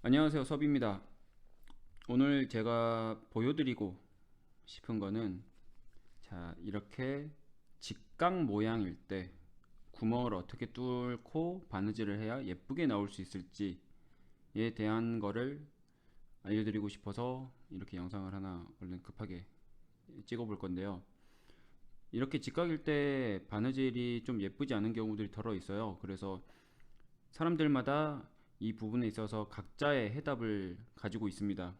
안녕하세요, 섭입니다. 오늘 제가 보여드리고 싶은 거는 자, 이렇게 직각 모양일 때 구멍을 어떻게 뚫고 바느질을 해야 예쁘게 나올 수 있을지에 대한 거를 알려드리고 싶어서 이렇게 영상을 하나 얼른 급하게 찍어 볼 건데요. 이렇게 직각일 때 바느질이 좀 예쁘지 않은 경우들이 덜어 있어요. 그래서 사람들마다 이 부분에 있어서 각자의 해답을 가지고 있습니다.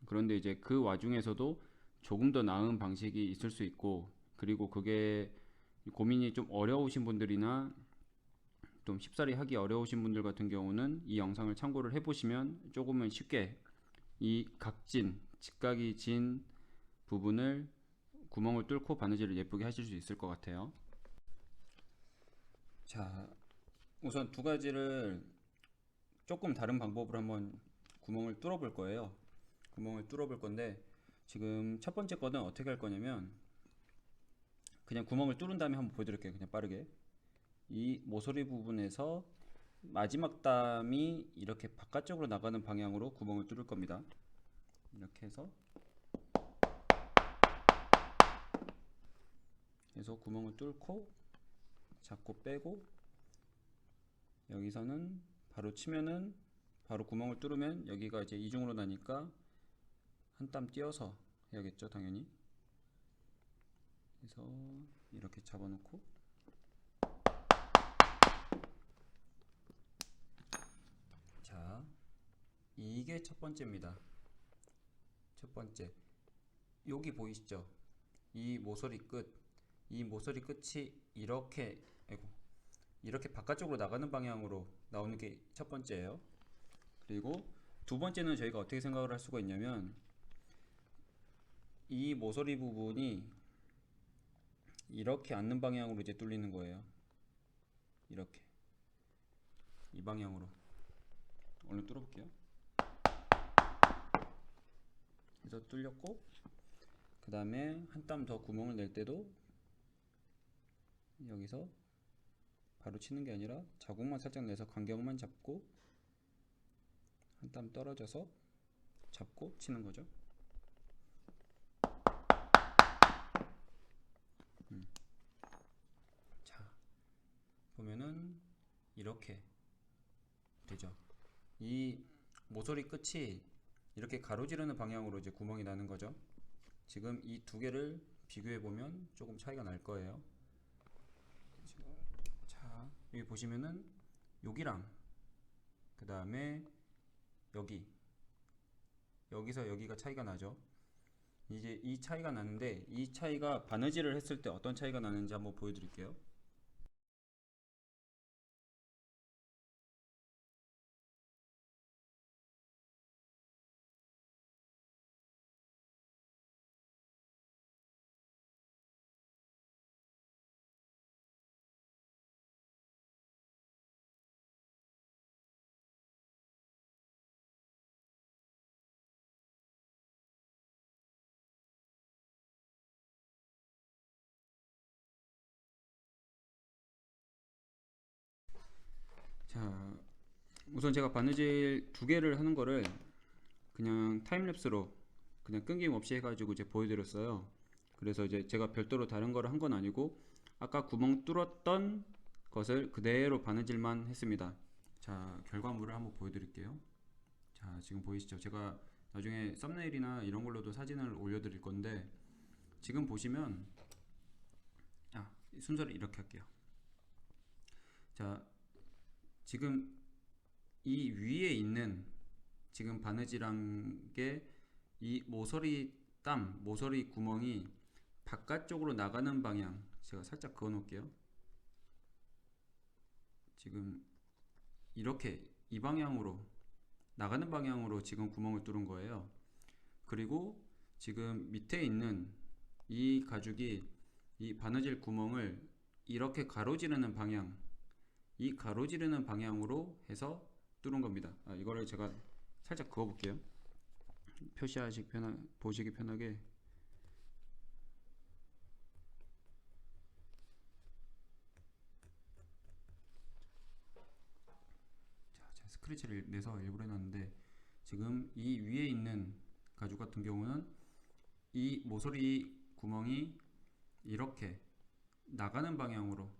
그런데 이제 그 와중에서도 조금 더 나은 방식이 있을 수 있고, 그리고 그게 고민이 좀 어려우신 분들이나 좀 쉽사리 하기 어려우신 분들 같은 경우는 이 영상을 참고를 해보시면 조금은 쉽게 이 각진, 직각이 진 부분을 구멍을 뚫고 바느질을 예쁘게 하실 수 있을 것 같아요. 자, 우선 두 가지를 조금 다른 방법으로 한번 구멍을 뚫어 볼 거예요. 구멍을 뚫어 볼 건데, 지금 첫 번째 거는 어떻게 할 거냐면 그냥 구멍을 뚫은 다음에 한번 보여드릴게요. 그냥 빠르게 이 모서리 부분에서 마지막 담이 이렇게 바깥쪽으로 나가는 방향으로 구멍을 뚫을 겁니다. 이렇게 해서 구멍을 뚫고 잡고 빼고, 여기서는 바로 치면은 바로 구멍을 뚫으면 여기가 이제 이중으로 나니까 한 땀 띄어서 해야겠죠, 당연히. 그래서 이렇게 잡아놓고, 자, 이게 첫 번째입니다. 첫 번째, 여기 보이시죠? 이 모서리 끝, 이 모서리 끝이 이렇게, 아이고, 이렇게 바깥쪽으로 나가는 방향으로 나오는 게 첫 번째예요. 그리고 두 번째는 저희가 어떻게 생각을 할 수가 있냐면, 이 모서리 부분이 이렇게 앉는 방향으로 이제 뚫리는 거예요. 이렇게 이 방향으로 얼른 뚫어볼게요. 그래서 뚫렸고, 그 다음에 한 땀 더 구멍을 낼 때도 여기서 바로 치는 게 아니라 자국만 살짝 내서 간격만 잡고 한 땀 떨어져서 잡고 치는 거죠. 자, 보면은 이렇게 되죠. 이 모서리 끝이 이렇게 가로지르는 방향으로 이제 구멍이 나는 거죠. 지금 이 두 개를 비교해 보면 조금 차이가 날 거예요. 자, 여기 보시면은 여기랑 그 다음에 여기, 여기서 여기가 차이가 나죠. 이제 이 차이가 나는데, 이 차이가 바느질을 했을 때 어떤 차이가 나는지 한번 보여드릴게요. 자, 우선 제가 바느질 두 개를 하는 거를 그냥 타임랩스로 그냥 끊김없이 해가지고 이제 보여드렸어요. 그래서 이제 제가 별도로 다른 거를 한 건 아니고 아까 구멍 뚫었던 것을 그대로 바느질만 했습니다. 자, 결과물을 한번 보여드릴게요. 자, 지금 보이시죠? 제가 나중에 썸네일이나 이런 걸로도 사진을 올려드릴 건데, 지금 보시면 순서를 이렇게 할게요. 자, 지금 이 위에 있는 지금 바느질한 게 이 모서리 땀, 모서리 구멍이 바깥쪽으로 나가는 방향, 제가 살짝 그어 놓을게요. 지금 이렇게 이 방향으로 나가는 방향으로 지금 구멍을 뚫은 거예요. 그리고 지금 밑에 있는 이 가죽이 이 바느질 구멍을 이렇게 가로지르는 방향, 이 가로지르는 방향으로 해서 뚫은 겁니다. 이거를 제가 살짝 그어 볼게요. 보시기 편하게. 자, 제가 스크래치를 내서 일부러 해놨는데, 지금 이 위에 있는 가죽 같은 경우는 이 모서리 구멍이 이렇게 나가는 방향으로,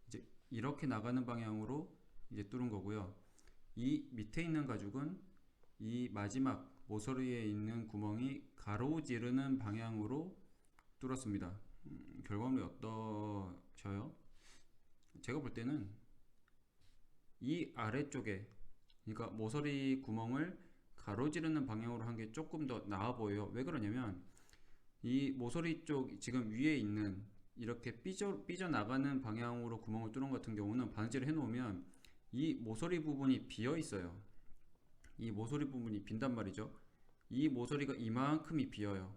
이제 이렇게 나가는 방향으로 이제 뚫은 거고요. 이 밑에 있는 가죽은 이 마지막 모서리에 있는 구멍이 가로지르는 방향으로 뚫었습니다. 결과물이 어떠셔요? 제가 볼 때는 이 아래쪽에, 그러니까 모서리 구멍을 가로지르는 방향으로 한 게 조금 더 나아 보여요. 왜 그러냐면 이 모서리 쪽 지금 위에 있는 이렇게 삐져 나가는 방향으로 구멍을 뚫은 같은 경우는 바느질을 해 놓으면 이 모서리 부분이 비어 있어요. 이 모서리 부분이 빈단 말이죠. 이 모서리가 이만큼이 비어요.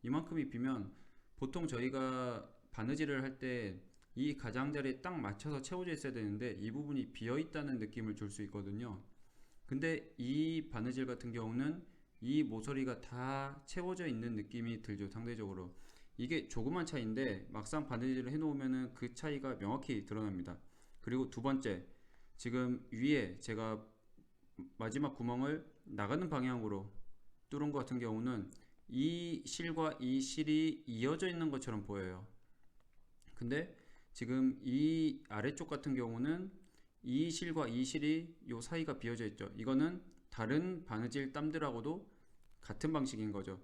이만큼이 비면 보통 저희가 바느질을 할 때 이 가장자리에 딱 맞춰서 채워져 있어야 되는데 이 부분이 비어 있다는 느낌을 줄 수 있거든요. 근데 이 바느질 같은 경우는 이 모서리가 다 채워져 있는 느낌이 들죠. 상대적으로 이게 조그만 차이인데 막상 바느질을 해 놓으면 그 차이가 명확히 드러납니다. 그리고 두 번째, 지금 위에 제가 마지막 구멍을 나가는 방향으로 뚫은 것 같은 경우는 이 실과 이 실이 이어져 있는 것처럼 보여요. 근데 지금 이 아래쪽 같은 경우는 이 실과 이 실이 요 사이가 비어져 있죠. 이거는 다른 바느질 땀들하고도 같은 방식인 거죠.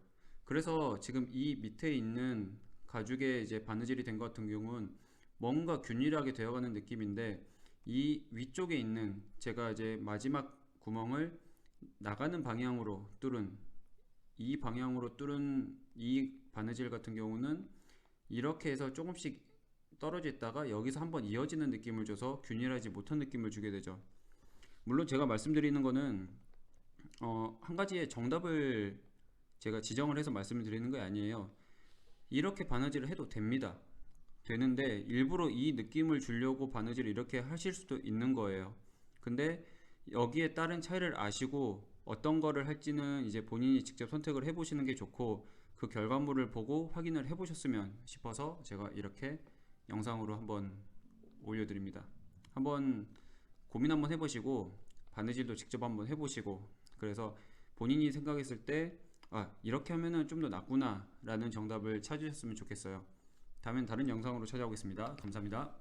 그래서 지금 이 밑에 있는 가죽에 이제 바느질이 된 것 같은 경우는 뭔가 균일하게 되어가는 느낌인데 이 위쪽에 있는 제가 이제 마지막 구멍을 나가는 방향으로 뚫은 이 방향으로 뚫은 이 바느질 같은 경우는 이렇게 해서 조금씩 떨어져 있다가 여기서 한번 이어지는 느낌을 줘서 균일하지 못한 느낌을 주게 되죠. 물론 제가 말씀드리는 거는 한 가지의 정답을 제가 지정을 해서 말씀을 드리는 게 아니에요. 이렇게 바느질을 해도 됩니다. 되는데 일부러 이 느낌을 주려고 바느질을 이렇게 하실 수도 있는 거예요. 근데 여기에 따른 차이를 아시고 어떤 거를 할지는 이제 본인이 직접 선택을 해 보시는 게 좋고 그 결과물을 보고 확인을 해 보셨으면 싶어서 제가 이렇게 영상으로 한번 올려드립니다. 한번 고민 한번 해보시고 바느질도 직접 한번 해보시고 그래서 본인이 생각했을 때 이렇게 하면은 좀 더 낫구나 라는 정답을 찾으셨으면 좋겠어요. 다음엔 다른 영상으로 찾아오겠습니다. 감사합니다.